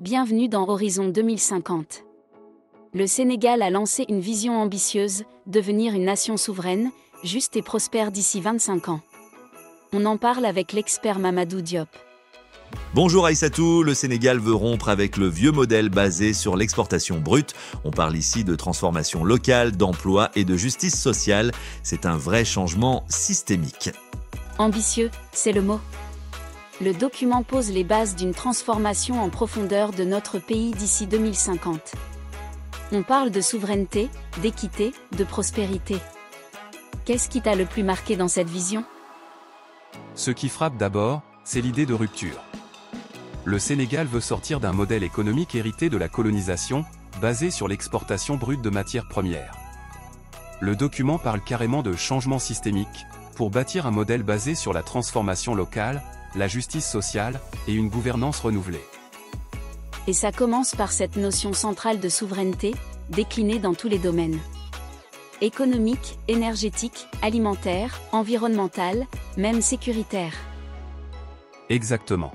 bienvenue dans Horizon 2050. Le Sénégal a lancé une vision ambitieuse, devenir une nation souveraine, juste et prospère d'ici 25 ans. On en parle avec l'expert Mamadou Diop. Bonjour Aïssatou, le Sénégal veut rompre avec le vieux modèle basé sur l'exportation brute. On parle ici de transformation locale, d'emploi et de justice sociale. C'est un vrai changement systémique. Ambitieux, c'est le mot. Le document pose les bases d'une transformation en profondeur de notre pays d'ici 2050. On parle de souveraineté, d'équité, de prospérité. Qu'est-ce qui t'a le plus marqué dans cette vision ? Ce qui frappe d'abord, c'est l'idée de rupture. Le Sénégal veut sortir d'un modèle économique hérité de la colonisation, basé sur l'exportation brute de matières premières. Le document parle carrément de changement systémique, pour bâtir un modèle basé sur la transformation locale, la justice sociale et une gouvernance renouvelée. Et ça commence par cette notion centrale de souveraineté, déclinée dans tous les domaines. Économique, énergétique, alimentaire, environnemental, même sécuritaire. Exactement.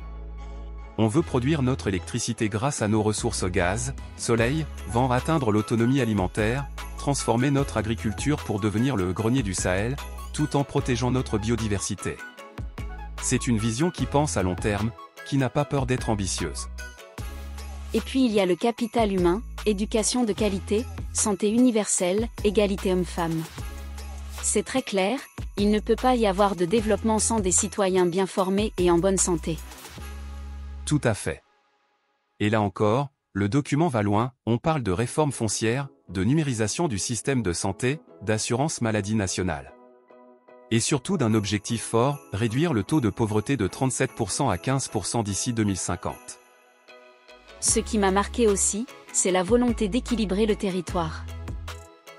On veut produire notre électricité grâce à nos ressources gaz, soleil, vent, atteindre l'autonomie alimentaire, transformer notre agriculture pour devenir le grenier du Sahel, tout en protégeant notre biodiversité. C'est une vision qui pense à long terme, qui n'a pas peur d'être ambitieuse. Et puis il y a le capital humain, éducation de qualité, santé universelle, égalité homme-femme. C'est très clair, il ne peut pas y avoir de développement sans des citoyens bien formés et en bonne santé. Tout à fait. Et là encore, le document va loin, on parle de réforme foncière, de numérisation du système de santé, d'assurance maladie nationale. Et surtout d'un objectif fort, réduire le taux de pauvreté de 37% à 15% d'ici 2050. Ce qui m'a marqué aussi, c'est la volonté d'équilibrer le territoire.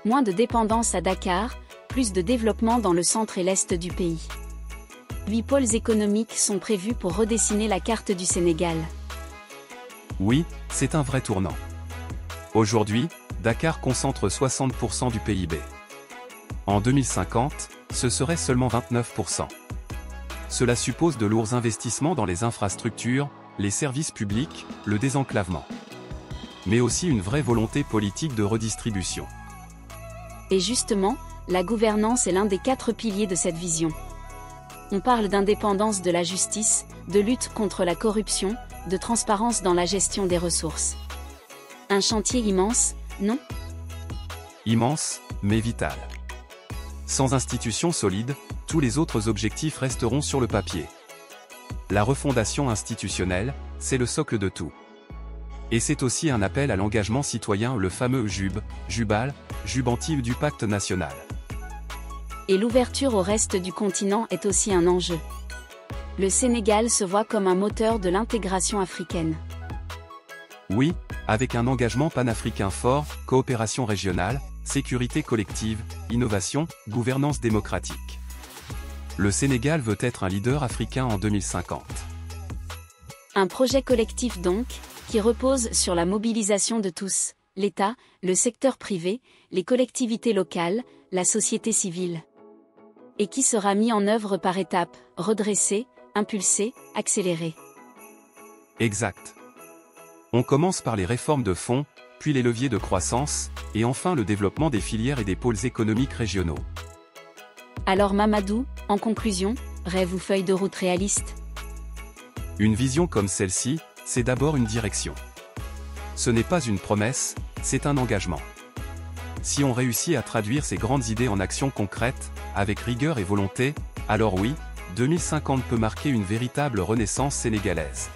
Moins de dépendance à Dakar, plus de développement dans le centre et l'est du pays. 8 pôles économiques sont prévus pour redessiner la carte du Sénégal. Oui, c'est un vrai tournant. Aujourd'hui, Dakar concentre 60% du PIB. En 2050, ce serait seulement 29%. Cela suppose de lourds investissements dans les infrastructures, les services publics, le désenclavement. Mais aussi une vraie volonté politique de redistribution. Et justement, la gouvernance est l'un des 4 piliers de cette vision. On parle d'indépendance de la justice, de lutte contre la corruption, de transparence dans la gestion des ressources. Un chantier immense, non ? Immense, mais vital. Sans institutions solides, tous les autres objectifs resteront sur le papier. La refondation institutionnelle, c'est le socle de tout. Et c'est aussi un appel à l'engagement citoyen, le fameux Jubal, jubantif du pacte national. Et l'ouverture au reste du continent est aussi un enjeu. Le Sénégal se voit comme un moteur de l'intégration africaine. Oui, avec un engagement panafricain fort, coopération régionale, sécurité collective, innovation, gouvernance démocratique. Le Sénégal veut être un leader africain en 2050. Un projet collectif donc, qui repose sur la mobilisation de tous, l'État, le secteur privé, les collectivités locales, la société civile. Et qui sera mis en œuvre par étapes, redressé, impulsé, accéléré. Exact. On commence par les réformes de fond, puis les leviers de croissance, et enfin le développement des filières et des pôles économiques régionaux. Alors Mamadou, en conclusion, rêve ou feuille de route réaliste ? Une vision comme celle-ci, c'est d'abord une direction. Ce n'est pas une promesse, c'est un engagement. Si on réussit à traduire ces grandes idées en actions concrètes, avec rigueur et volonté, alors oui, 2050 peut marquer une véritable renaissance sénégalaise.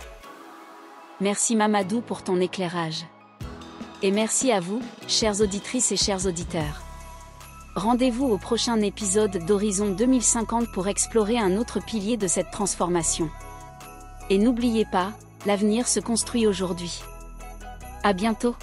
Merci Mamadou pour ton éclairage. Et merci à vous, chères auditrices et chers auditeurs. Rendez-vous au prochain épisode d'Horizon 2050 pour explorer un autre pilier de cette transformation. Et n'oubliez pas, l'avenir se construit aujourd'hui. À bientôt.